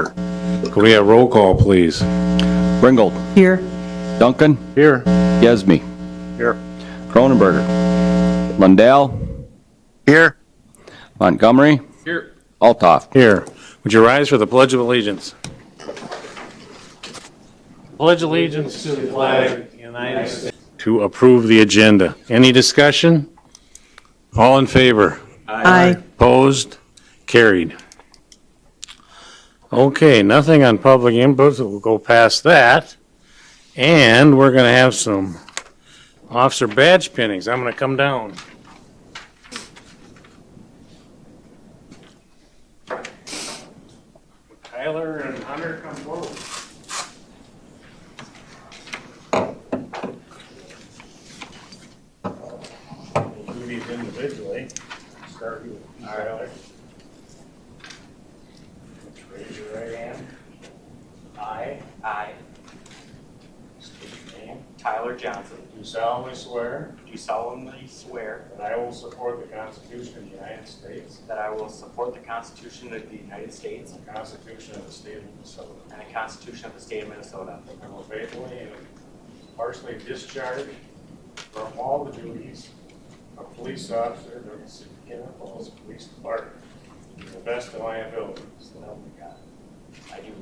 Could we have roll call, please? Ringgold. Here. Duncan. Here. Yesme. Here. Cronenberger. Lundell. Here. Montgomery. Here. Altoff. Here. Would you rise for the Pledge of Allegiance? Pledge allegiance to the flag of the United States. To approve the agenda. Any discussion? All in favor? Aye. Opposed? Carried. Okay, nothing on public input, so we'll go past that. And we're going to have some officer badge pinnings. I'm going to come down. Tyler and Hunter, come forward. We'll do these individually. Start with Tyler. Raise your right hand. I, State your name. Tyler Johnson, Do solemnly swear do solemnly swear that I will support the Constitution of the United States, that I will support the Constitution of the United States the Constitution of the State of Minnesota, and the Constitution of the State of Minnesota, and will faithfully and impartially discharge from all the duties of police officer of the City of Cannon Falls Police Department to the best of my ability. So help me God. I do.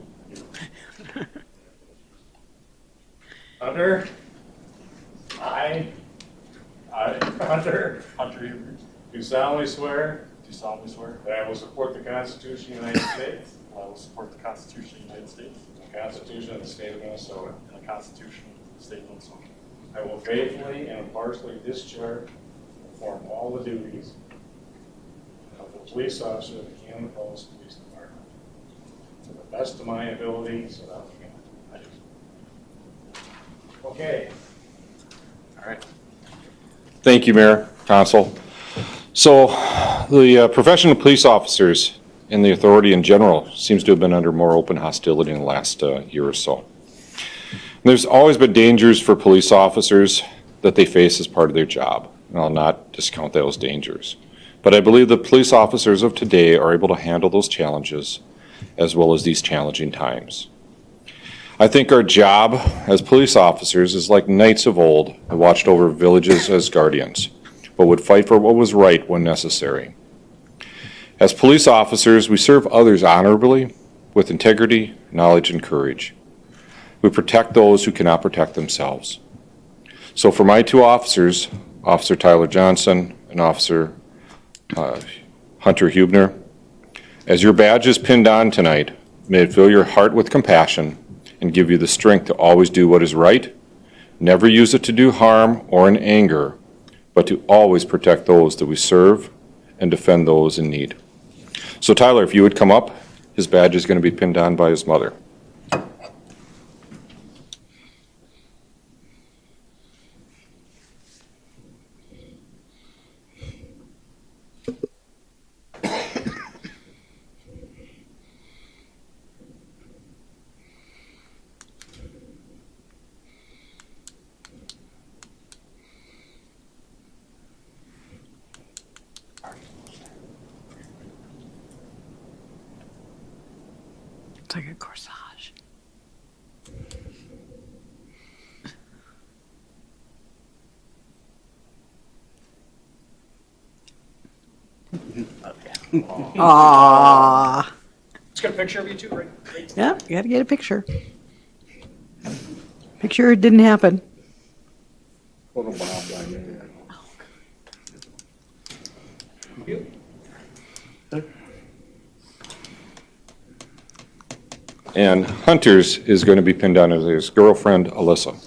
Hunter, Hunter, Hunter, do solemnly swear do solemnly swear that I will support the Constitution of the United States, that I will support the Constitution of the United States the Constitution of the State of Minnesota. and the Constitution of the State of Minnesota. I will faithfully and impartially discharge and perform all the duties of the police officer of the Cannon Falls Police Department to the best of my ability, so help me God. I do. Okay. All right. Thank you, Mayor, Council. So the profession of police officers and the authority in general seems to have been under more open hostility in the last year or so. There's always been dangers for police officers that they face as part of their job, and I'll not discount those dangers. But I believe the police officers of today are able to handle those challenges as well as these challenging times. I think our job as police officers is like knights of old who watched over villages as guardians, but would fight for what was right when necessary. As police officers, we serve others honorably, with integrity, knowledge, and courage. We protect those who cannot protect themselves. So for my two officers, Officer Tyler Johnson and Officer Hunter Hubner, as your badge is pinned on tonight, may it fill your heart with compassion and give you the strength to always do what is right, never use it to do harm or in anger, but to always protect those that we serve and defend those in need. So Tyler, if you would come up, his badge is going to be pinned on by his mother. It's like a corsage. Aww. Let's get a picture of you two, right? Yeah, you gotta get a picture. Picture didn't happen. And Hunter's is going to be pinned on as his girlfriend, Alyssa.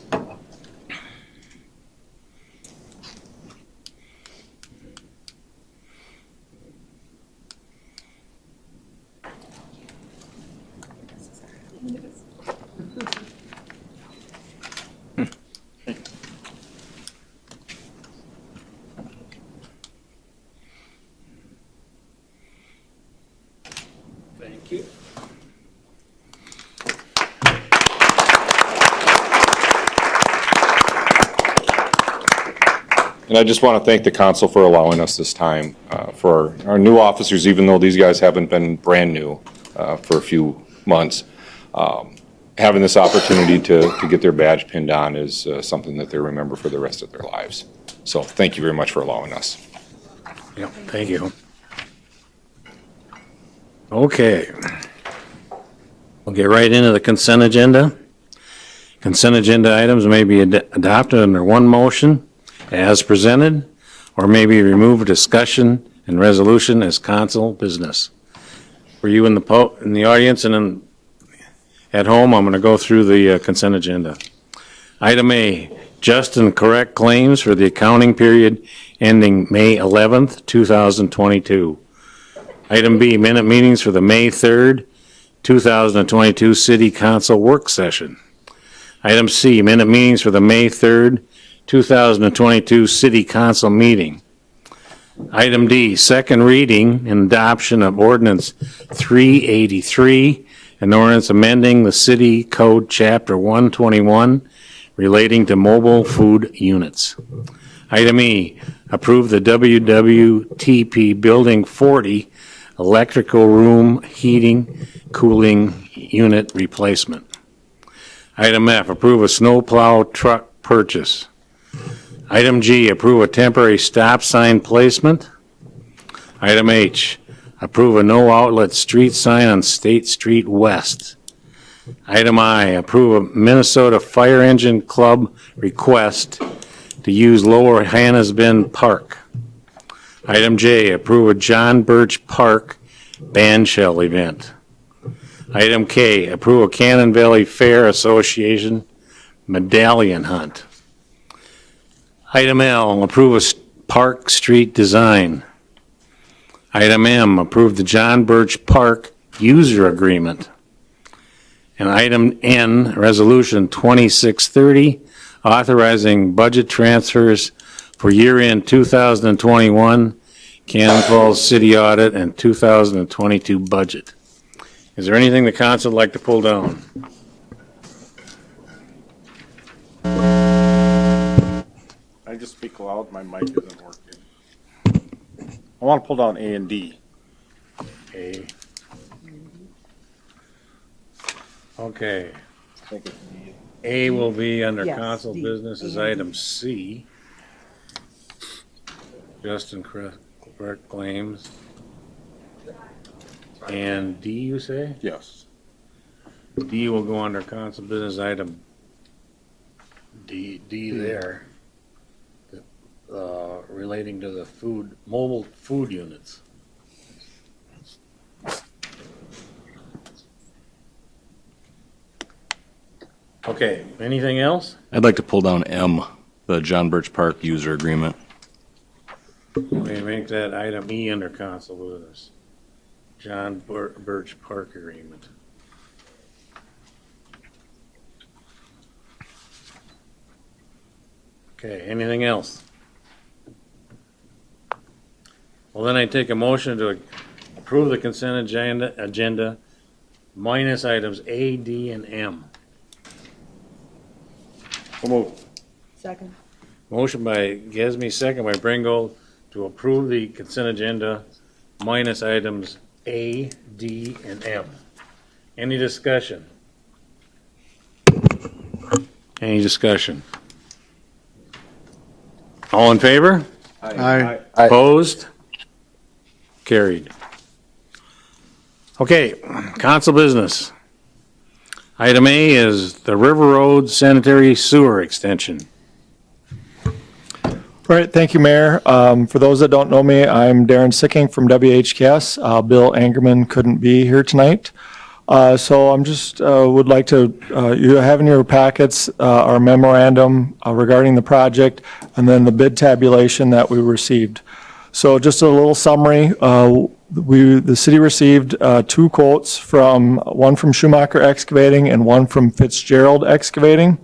Thank you. And I just want to thank the council for allowing us this time for our new officers, even though these guys haven't been brand new for a few months, having this opportunity to get their badge pinned on is something that they remember for the rest of their lives. So thank you very much for allowing us. Yep, thank you. Okay. We'll get right into the consent agenda. Consent agenda items may be adopted under one motion as presented, or may be removed discussion and resolution as council business. For you in the audience and at home, I'm going to go through the consent agenda. Item A, just and correct claims for the accounting period ending May 11th, 2022. Item B, minute meetings for the May 3rd, 2022 City Council work session. Item C, minute meetings for the May 3rd, 2022 City Council meeting. Item D, second reading and adoption of ordinance 383, an ordinance amending the City Code Chapter 121 relating to mobile food units. Item E, approve the WWTP Building 40 electrical room heating cooling unit replacement. Item F, approve a snowplow truck purchase. Item G, approve a temporary stop sign placement. Item H, approve a no outlet street sign on State Street West. Item I, approve a Minnesota Fire Engine Club request to use Lower Hannahsbend Park. Item J, approve a John Birch Park band shell event. Item K, approve a Cannon Valley Fair Association medallion hunt. Item L, approve a park street design. Item M, approve the John Birch Park user agreement. And item N, resolution 2630, authorizing budget transfers for year-end 2021 Cannon Falls City Audit and 2022 budget. Is there anything the council would like to pull down? I just speak loud, my mic isn't working. I want to pull down A and D. A. Okay. I think it's D. A will be under Yes, council D. business as item C. Justin correct claims. And D, you say? Yes. D will go under council business item D there. Relating to the mobile food units. Okay, anything else? I'd like to pull down M, the John Birch Park user agreement. We make that item E under council business. John Birch Park agreement. Okay, anything else? Well, then I take a motion to approve the consent agenda minus items A, D, and M. So move. Second. Motion by Gesme, second by Bringold, to approve the consent agenda minus items A, D, and M. Any discussion? Any discussion? All in favor? Aye. Opposed? Carried. Okay, council business. Item A is the River Road Sanitary Sewer Extension. Right, thank you, Mayor. For those that don't know me, I'm Darren Sicking from WHCAS. Bill Angerman couldn't be here tonight. So I'm just, would like to, you have in your packets our memorandum regarding the project and then the bid tabulation that we received. So just a little summary, the city received two quotes one from Schumacher Excavating and one from Fitzgerald Excavating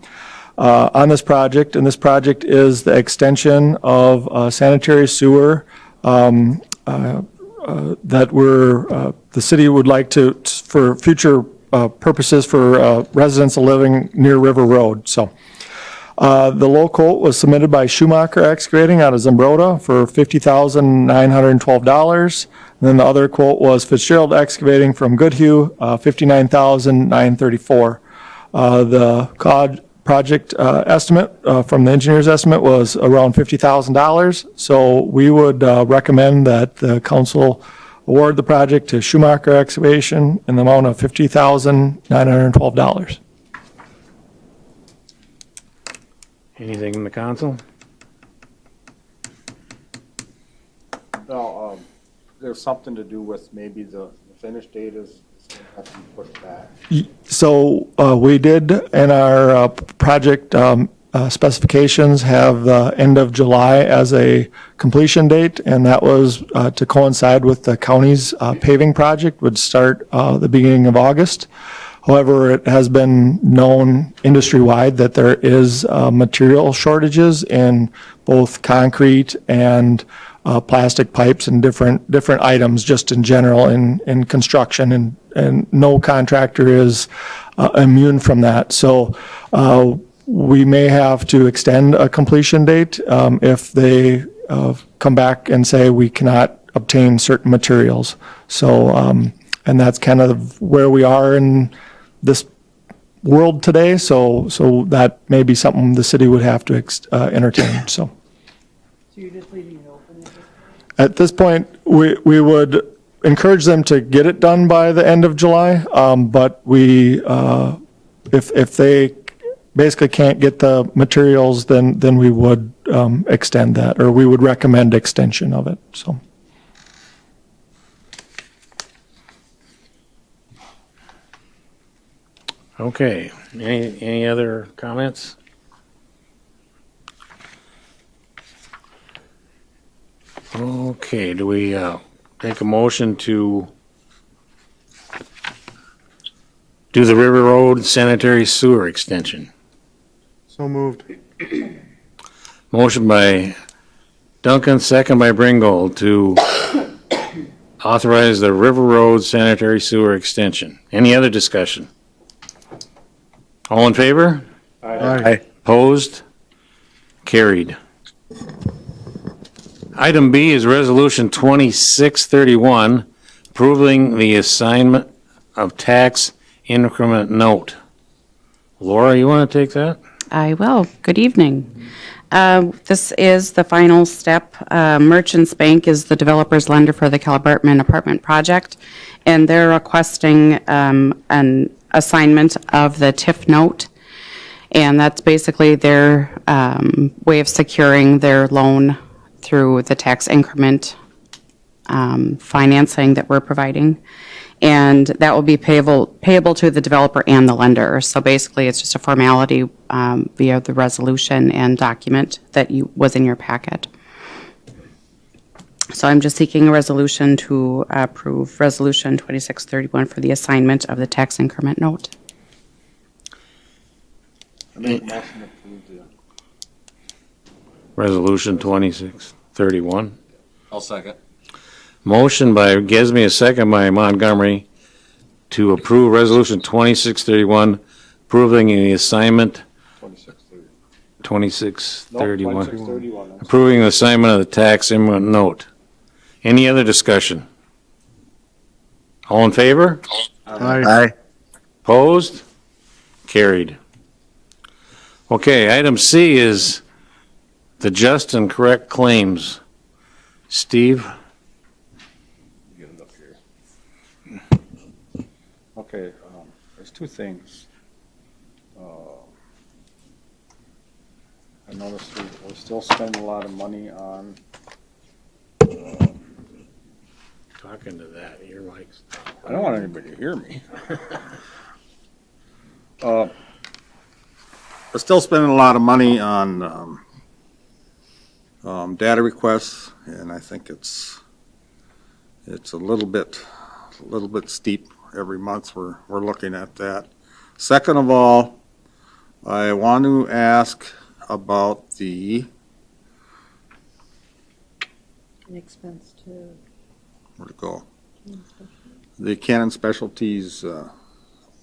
on this project. And this project is the extension of sanitary sewer that the city would like to, for future purposes for residents living near River Road. So the low quote was submitted by Schumacher Excavating out of Zumbrota for $50,912. Then the other quote was Fitzgerald Excavating from Goodhue, $59,934. The project estimate from the engineer's estimate was around $50,000. So we would recommend that the council award the project to Schumacher Excavation in the amount of $50,912. Anything in the council? No, there's something to do with maybe the finish date is gonna have to be pushed back. So we did in our project specifications have the end of July as a completion date, and that was to coincide with the county's paving project would start the beginning of August. However, it has been known industry-wide that there is material shortages in both concrete and plastic pipes and different items just in general in construction, and no contractor is immune from that. So we may have to extend a completion date if they come back and say we cannot obtain certain materials. So, and that's kind of where we are in this world today. So that may be something the city would have to entertain, so. So you're just leaving it open? At this point, we would encourage them to get it done by the end of July, but if they basically can't get the materials, then we would extend that, or we would recommend extension of it, so. Okay, any other comments? Okay, do we make a motion to do the River Road Sanitary Sewer Extension? So moved. Motion by Duncan, second by Bringold to authorize the River Road Sanitary Sewer Extension. Any other discussion? All in favor? Aye. Opposed? Carried. Item B is Resolution 2631, approving the assignment of tax increment note. Laura, you want to take that? I will. Good evening. This is the final step. Merchants Bank is the developer's lender for the Caliburtman apartment project, and they're requesting an assignment of the TIF note, and that's basically their way of securing their loan through the tax increment financing that we're providing. And that will be payable to the developer and the lender. So basically, it's just a formality via the resolution and document that was in your packet. So I'm just seeking a resolution to approve Resolution 2631 for the assignment of the tax increment note. I make a motion to approve the Resolution 2631. I'll second. Motion by Gesme, a second by Montgomery to approve Resolution 2631, approving the assignment 2631, 2631. approving the assignment of the tax increment note. Any other discussion? All in favor? Aye. Opposed? Carried. Okay, item C is the just and correct claims. Steve? Get it up here. Okay, there's two things. I noticed we're still spending a lot of money on, Talking to that, your mic's. I don't want anybody to hear me. We're still spending a lot of money on data requests, and I think it's a little bit steep every month. We're looking at that. Second of all, I want to ask about the An expense to. where'd it go? The Canon Specialties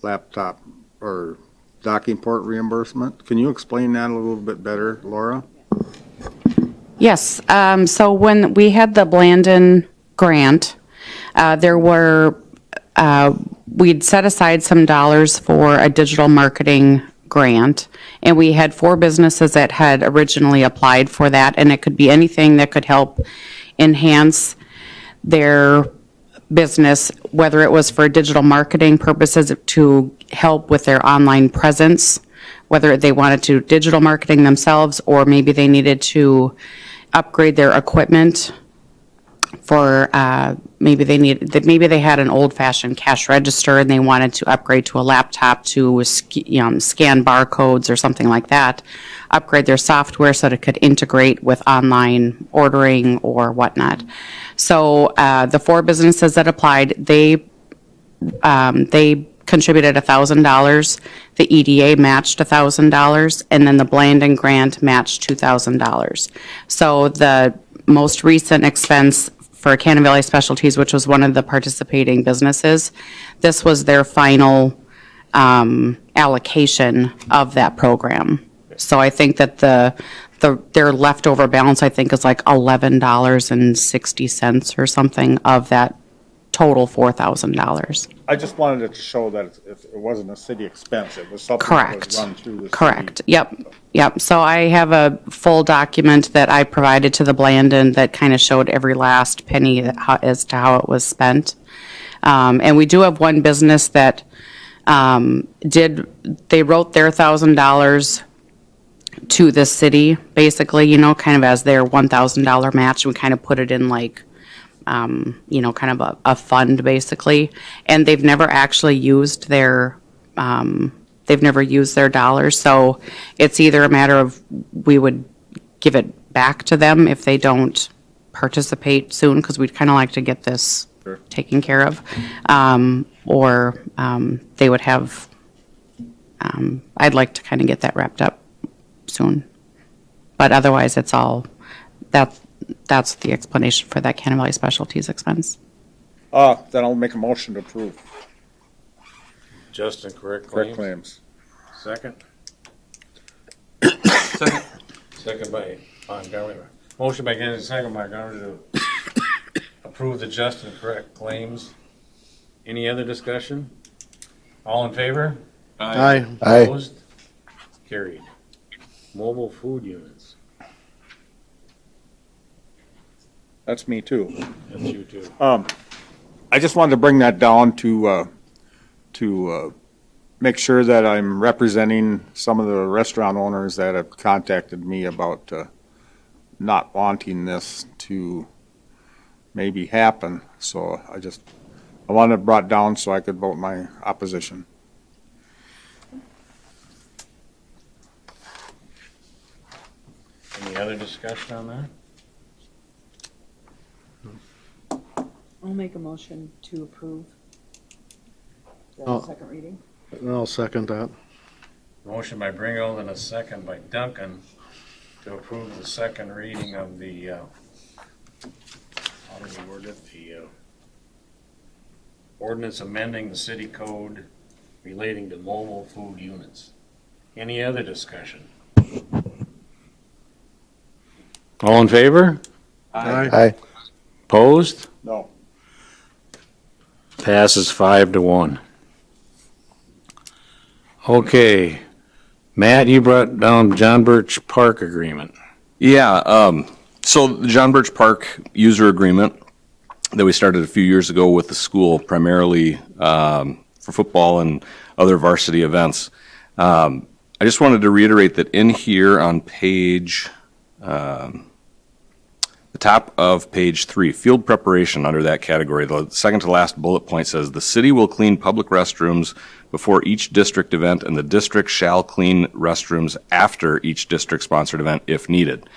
laptop or docking port reimbursement. Can you explain that a little bit better, Laura? Yes, so when we had the Blandon grant, We'd set aside some dollars for a digital marketing grant, and we had 4 businesses that had originally applied for that, and it could be anything that could help enhance their business, whether it was for digital marketing purposes to help with their online presence, whether they wanted to digital marketing themselves, or maybe they needed to upgrade their equipment for, maybe they had an old-fashioned cash register and they wanted to upgrade to a laptop to scan barcodes or something like that, upgrade their software so that it could integrate with online ordering or whatnot. So the 4 businesses that applied, they contributed $1,000. The EDA matched $1,000, and then the Blandon grant matched $2,000. So the most recent expense for Cannon Valley Specialties, which was one of the participating businesses, this was their final allocation of that program. So I think that their leftover balance, I think, is like $11.60 or something of that total $4,000. I just wanted it to show that it wasn't a city expense, it was something that Correct. was run through the city. Correct. Yep. So I have a full document that I provided to the Blandon that kind of showed every last penny as to how it was spent. And we do have one business that they wrote their $1,000 to the city, basically, kind of as their $1,000 match. We kind of put it in like, kind of a fund, basically. And they've never actually used their dollars. So it's either a matter of we would give it back to them if they don't participate soon, because we'd kind of like to get this taken care of. Or they would have, I'd like to kind of get that wrapped up soon. But otherwise, it's all, that's the explanation for that Cannon Valley Specialties expense. Then I'll make a motion to approve. Just and correct Correct claims. claims. Second. Second by Montgomery. Motion by Gaines, second by Montgomery to approve the just and correct claims. Any other discussion? All in favor? Aye. Opposed? Carried. Mobile food units. That's me too. That's you too. I just wanted to bring that down to make sure that I'm representing some of the restaurant owners that have contacted me about not wanting this to maybe happen. So I wanted it brought down so I could vote my opposition. Any other discussion on that? I'll make a motion to approve the Oh. second reading. I'll second that. Motion by Bringo and a second by Duncan to approve the second reading of the, how do we word it? The ordinance amending the city code relating to mobile food units. Any other discussion? All in favor? Aye. Opposed? No. Passes 5-1. Okay. Matt, you brought down John Birch Park agreement. Yeah, so the John Birch Park user agreement that we started a few years ago with the school, primarily for football and other varsity events. I just wanted to reiterate that in here on page, the top of page 3, field preparation under that category, the second to last bullet point says, the city will clean public restrooms before each district event, and the district shall clean restrooms after each district-sponsored event if needed.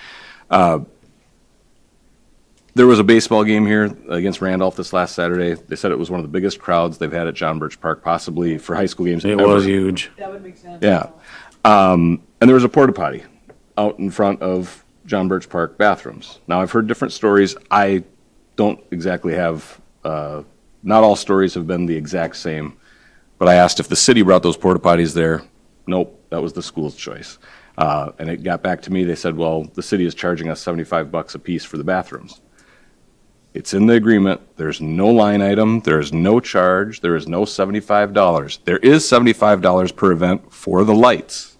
There was a baseball game here against Randolph this last Saturday. They said it was one of the biggest crowds they've had at John Birch Park, possibly for high school games It ever. was huge. That would make sense. Yeah. And there was a porta potty out in front of John Birch Park bathrooms. Now, I've heard different stories. I don't exactly have, not all stories have been the exact same, but I asked if the city brought those porta potties there. Nope, that was the school's choice. And it got back to me, they said, well, the city is charging us $75 a piece for the bathrooms. It's in the agreement. There's no line item. There is no charge. There is no $75. There is $75 per event for the lights.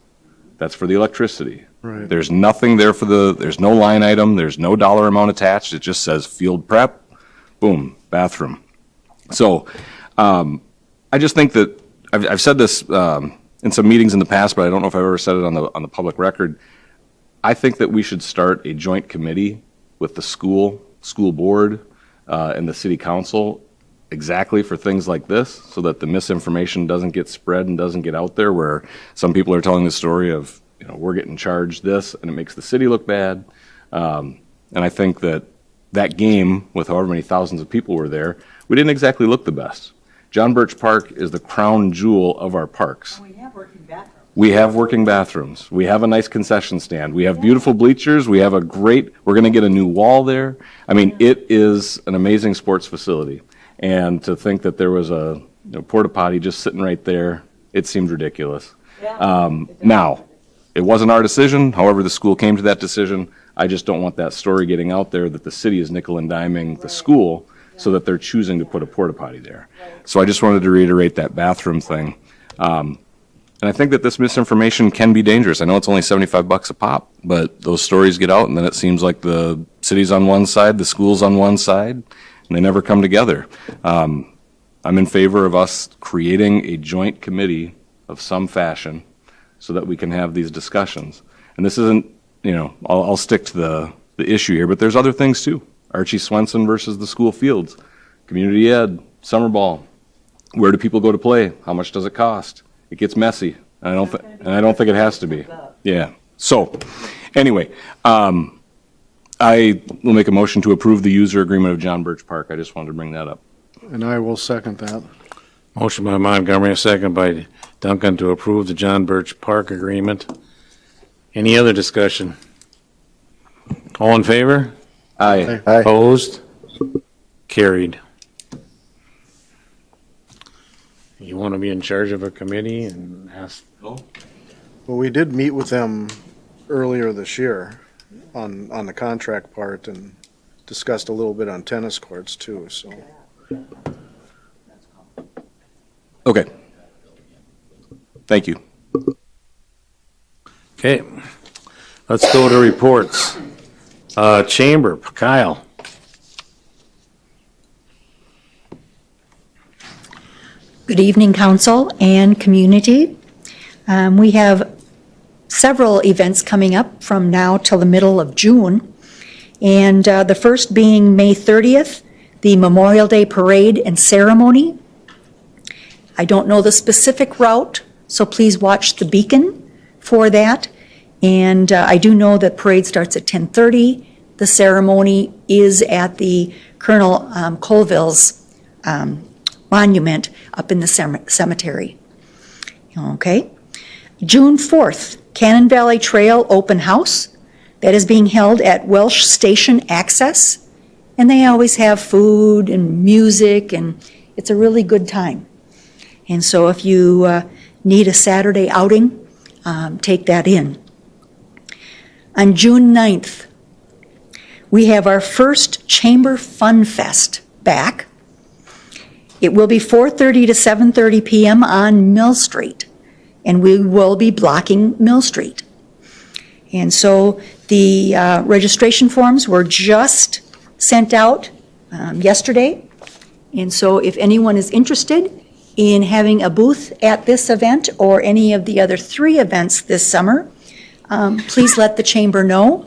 That's for the electricity. Right. There's nothing there there's no line item. There's no dollar amount attached. It just says field prep, boom, bathroom. So I just think that I've said this in some meetings in the past, but I don't know if I've ever said it on the public record. I think that we should start a joint committee with the school board, and the city council exactly for things like this, so that the misinformation doesn't get spread and doesn't get out there, where some people are telling the story of, we're getting charged this and it makes the city look bad. And I think that game, with however many thousands of people were there, we didn't exactly look the best. John Birch Park is the crown jewel of our parks. We have working bathrooms. We have working bathrooms. We have a nice concession stand. We have beautiful bleachers. We have we're going to get a new wall there. I mean, it is an amazing sports facility. And to think that there was a porta potty just sitting right there, it seemed ridiculous. Now, it wasn't our decision. However, the school came to that decision. I just don't want that story getting out there that the city is nickel and diming the school so that they're choosing to put a porta potty there. So I just wanted to reiterate that bathroom thing. And I think that this misinformation can be dangerous. I know it's only $75 a pop, but those stories get out, and then it seems like the city's on one side, the school's on one side, and they never come together. I'm in favor of us creating a joint committee of some fashion so that we can have these discussions. And this isn't, I'll stick to the issue here, but there's other things too. Archie Swenson versus the school fields, community ed, summer ball. Where do people go to play? How much does it cost? It gets messy, and I don't think it has to be. Yeah. So, anyway, I will make a motion to approve the user agreement of John Birch Park. I just wanted to bring that up. And I will second that. Motion by Montgomery, a second by Duncan to approve the John Birch Park agreement. Any other discussion? All in favor? Aye. Opposed? Carried. You want to be in charge of a committee and ask? Well, we did meet with them earlier this year on the contract part and discussed a little bit on tennis courts too, so. Okay. Thank you. Okay, let's go to reports. Chamber, Kyle. Good evening, council and community. We have several events coming up from now till the middle of June. And the first being May 30th, the Memorial Day Parade and Ceremony. I don't know the specific route, so please watch the beacon for that. And I do know that parade starts at 10:30. The ceremony is at the Colonel Colville's monument up in the cemetery. Okay. June 4th, Cannon Valley Trail Open House. That is being held at Welsh Station Access. And they always have food and music, and it's a really good time. And so if you need a Saturday outing, take that in. On June 9th, we have our first Chamber Fun Fest back. It will be 4:30 to 7:30 p.m. on Mill Street, and we will be blocking Mill Street. And so the registration forms were just sent out yesterday. And so if anyone is interested in having a booth at this event or any of the other 3 events this summer, please let the chamber know.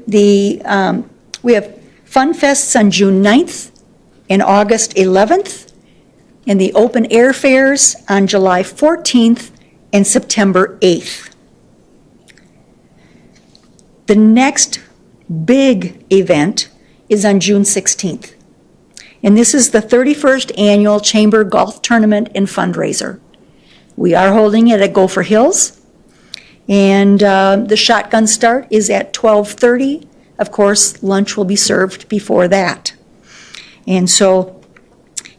We have Fun Fests on June 9th and August 11th, and the open air fairs on July 14th and September 8th. The next big event is on June 16th, and this is the 31st Annual Chamber Golf Tournament and Fundraiser. We are holding it at Gopher Hills, and the shotgun start is at 12:30. Of course, lunch will be served before that. And so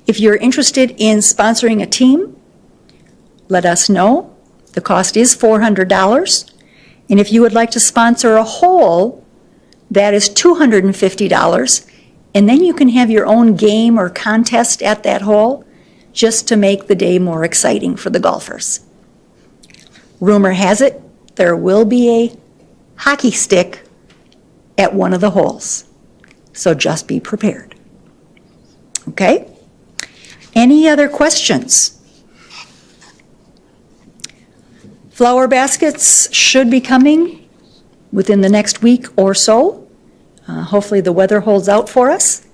if you're interested in sponsoring a team, let us know. The cost is $400. And if you would like to sponsor a whole, that is $250. And then you can have your own game or contest at that hole, just to make the day more exciting for the golfers. Rumor has it, there will be a hockey stick at one of the holes. So just be prepared. Okay? Any other questions? Flower baskets should be coming within the next week or so. Hopefully the weather holds out for us,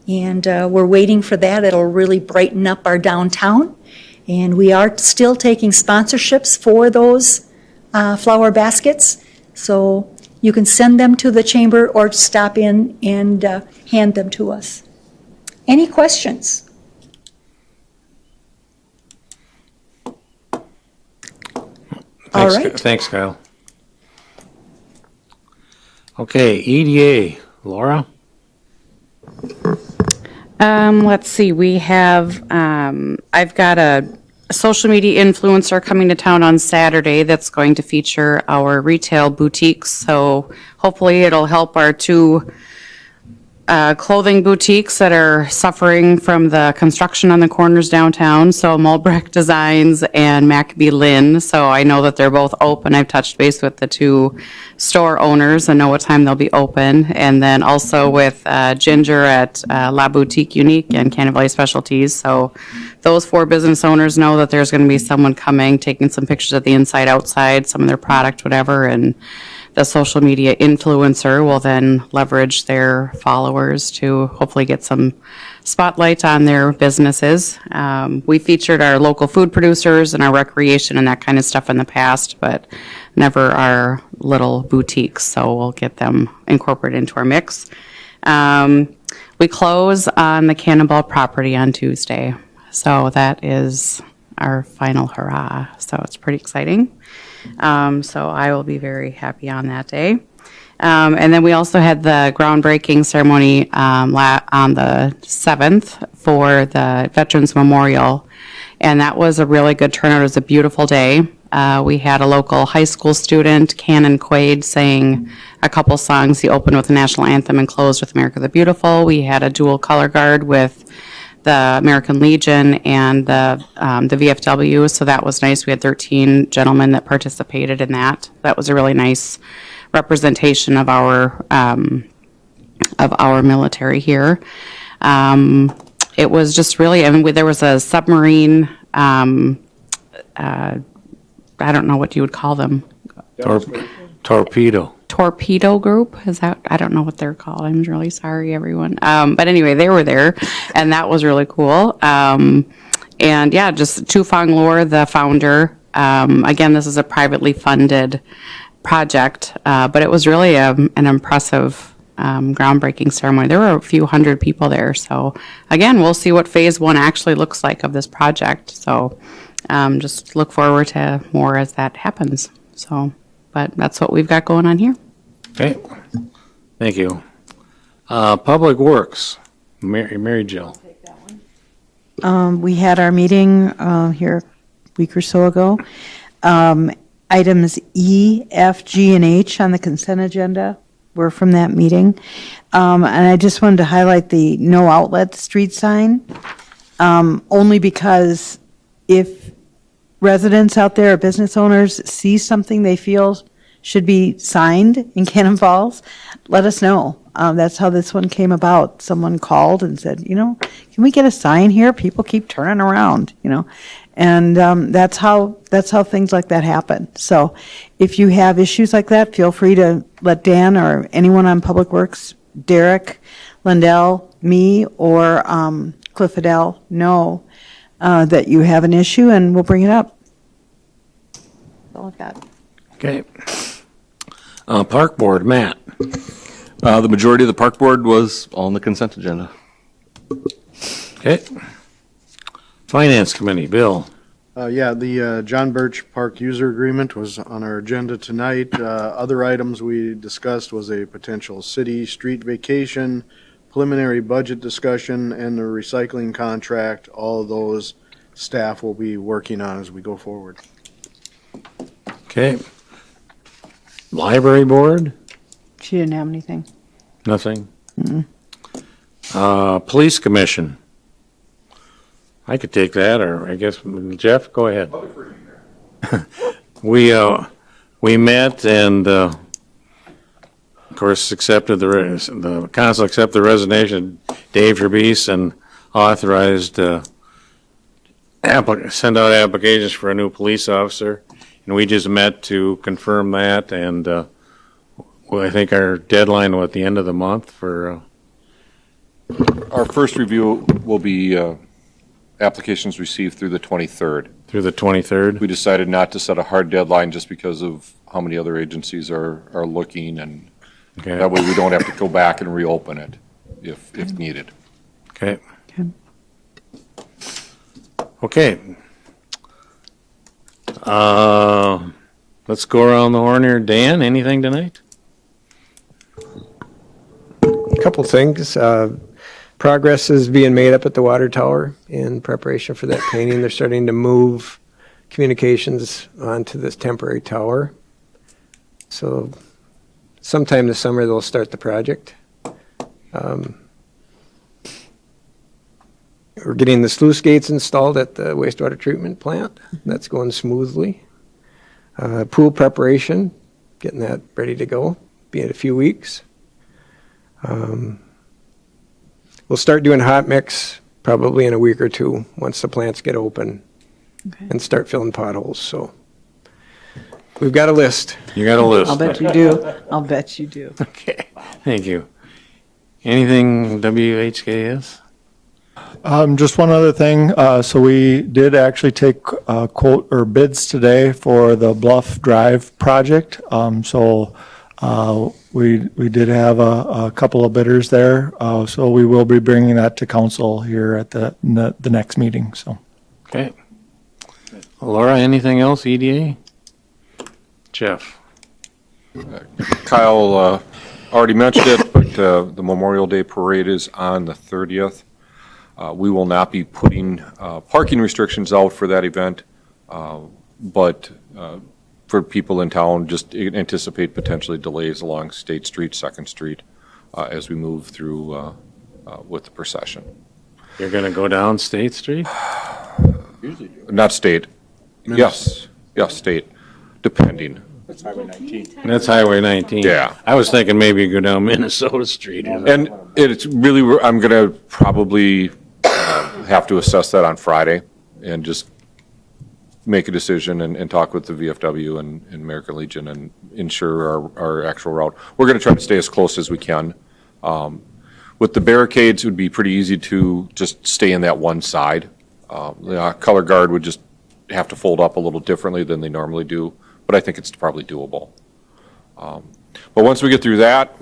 and we're waiting for that. It'll really brighten up our downtown. And we are still taking sponsorships for those flower baskets. So you can send them to the chamber or stop in and hand them to us. Any questions? All right. Thanks, Kyle. Okay, EDA, Laura? Let's see, we have, I've got a social media influencer coming to town on Saturday that's going to feature our retail boutiques. So hopefully it'll help our two clothing boutiques that are suffering from the construction on the corners downtown. So Mulbrecht Designs and Maccabee Lynn. So I know that they're both open. I've touched base with the two store owners and know what time they'll be open. And then also with Ginger at La Boutique Unique and Cannon Valley Specialties. So those four business owners know that there's going to be someone coming, taking some pictures of the inside, outside, some of their product, whatever, and the social media influencer will then leverage their followers to hopefully get some spotlight on their businesses. We featured our local food producers and our recreation and that kind of stuff in the past, but never our little boutiques, so we'll get them incorporated into our mix. We close on the Cannonball property on Tuesday, so that is our final hurrah, so it's pretty exciting. So I will be very happy on that day. And then we also had the groundbreaking ceremony on the 7th for the Veterans Memorial, and that was a really good turnout. It was a beautiful day. We had a local high school student, Cannon Quaid, sang a couple songs. He opened with the national anthem and closed with America the Beautiful. We had a dual color guard with the American Legion and the VFW, so that was nice. We had 13 gentlemen that participated in that. That was a really nice representation of our military here. It was just really, I mean, there was a submarine, I don't know what you would call them. Torpedo group, is that, I don't know what they're called. I'm really sorry, everyone. But anyway, they were there, and that was really cool. And yeah, just Tu Fong Lor, the founder. Again, this is a privately funded project, but it was really an impressive groundbreaking ceremony. There were a few hundred people there. So again, we'll see what phase one actually looks like of this project. So just look forward to more as that happens. So, but that's what we've got going on here. Okay, thank you. Public Works, Mary Jill. We had our meeting here a week or so ago. Items E, F, G, and H on the consent agenda were from that meeting. And I just wanted to highlight the no outlet street sign, only because if residents out there or business owners see something they feel should be signed in Cannon Falls, let us know. That's how this one came about. Someone called and said, can we get a sign here? People keep turning around, and that's how things like that happen. So if you have issues like that, feel free to let Dan or anyone on Public Works, Derek, Lindell, me, or Cliff Adele know that you have an issue, and we'll bring it up. That's all I've got. Okay. Park Board, Matt. The majority of the park board was on the consent agenda. Okay. Finance Committee, Bill. Yeah, the John Birch Park User Agreement was on our agenda tonight. Other items we discussed was a potential city street vacation, preliminary budget discussion, and the recycling contract. All of those staff will be working on as we go forward. Okay. Library Board, She didn't have anything. nothing. Police Commission. I could take that, or I guess, Jeff, go ahead. We met and, of course, accepted the council accepted the resignation of Dave Gerbeese and authorized, send out applications for a new police officer. And we just met to confirm that, and, I think our deadline was at the end of the month for, Our first review will be applications received through the 23rd. through the 23rd. We decided not to set a hard deadline just because of how many other agencies are looking, and Okay. that way we don't have to go back and reopen it if needed. Okay. Okay. Let's go around the horn here. Dan, anything tonight? Couple things. Progress is being made up at the water tower in preparation for that painting. They're starting to move communications onto this temporary tower. So sometime this summer, they'll start the project. We're getting the sluice gates installed at the wastewater treatment plant. That's going smoothly. Pool preparation, getting that ready to go. Be in a few weeks. We'll start doing hot mix probably in a week or two once the plants get open and start filling potholes. So we've got a list. You got a list. I'll bet you do. I'll bet you do. Okay, thank you. Anything WHKS? Just one other thing. So we did actually take quote or bids today for the Bluff Drive project. We did have a couple of bidders there. So we will be bringing that to council here at the next meeting. So. Okay. Laura, anything else, EDA? Jeff? Kyle already mentioned it, but the Memorial Day Parade is on the 30th. We will not be putting parking restrictions out for that event, but for people in town, just anticipate potentially delays along State Street, Second Street, as we move through with the procession. You're going to go down State Street? Not State. Yes, State, depending. That's Highway 19. Yeah. I was thinking maybe you go down Minnesota Street. And it's really, I'm going to probably have to assess that on Friday and just make a decision and talk with the VFW and American Legion and ensure our actual route. We're going to try to stay as close as we can. With the barricades, it would be pretty easy to just stay in that one side. The color guard would just have to fold up a little differently than they normally do, but I think it's probably doable. But once we get through that,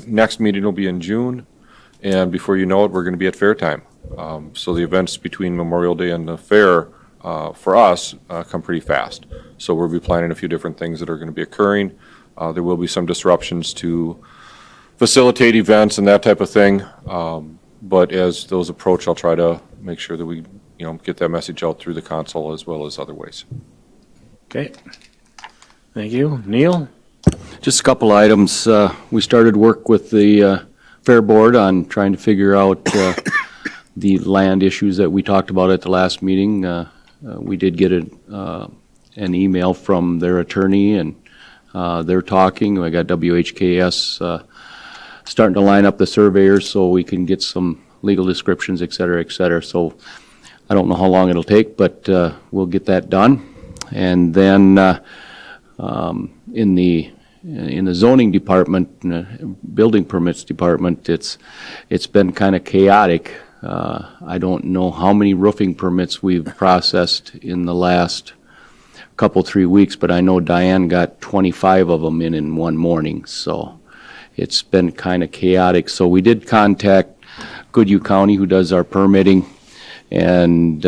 next meeting will be in June, and before you know it, we're going to be at fair time. So the events between Memorial Day and the fair, for us, come pretty fast. So we'll be planning a few different things that are going to be occurring. There will be some disruptions to facilitate events and that type of thing. But as those approach, I'll try to make sure that we, get that message out through the console as well as other ways. Okay. Thank you. Neil? Just a couple items. We started work with the Fair Board on trying to figure out the land issues that we talked about at the last meeting. We did get an email from their attorney, and they're talking. I got WHKS starting to line up the surveyors so we can get some legal descriptions, et cetera, et cetera. So I don't know how long it'll take, but we'll get that done. And then in the zoning department, building permits department, it's been kind of chaotic. I don't know how many roofing permits we've processed in the last couple, 3 weeks, but I know Diane got 25 of them in one morning, so it's been kind of chaotic. So we did contact Goodhue County, who does our permitting, and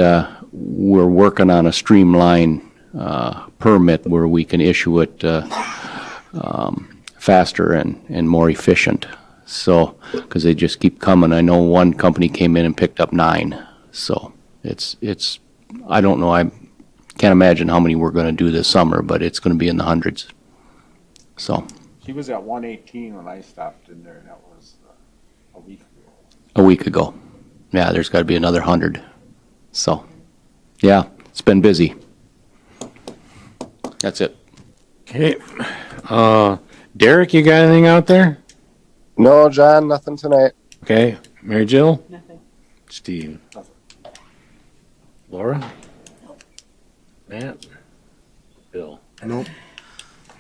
we're working on a streamlined permit where we can issue it faster and more efficient. So, because they just keep coming. I know one company came in and picked up 9. So it's I don't know. I can't imagine how many we're going to do this summer, but it's going to be in the hundreds. So. He was at 118 when I stopped in there, and that was a week ago. A week ago. Yeah, there's got to be another 100. So, yeah, it's been busy. That's it. Okay. Derek, you got anything out there? No, John, nothing tonight. Okay. Mary Jill? Nothing. Steve? Nothing. Laura? Matt? Bill? Nope.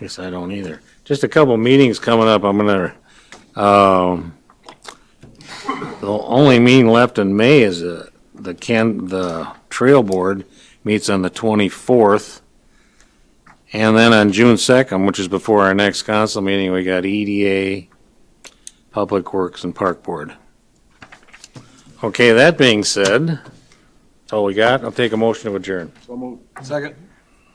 Guess I don't either. Just a couple meetings coming up. I'm gonna, the only meeting left in May is the trail board meets on the 24th. And then on June 2nd, which is before our next council meeting, we got EDA, Public Works, and Park Board. Okay, that being said, that's all we got. I'll take a motion to adjourn. So moved. Second.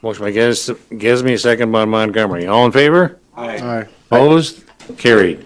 Motion by Gesme, second by Montgomery. All in favor? Aye. Opposed? Carried.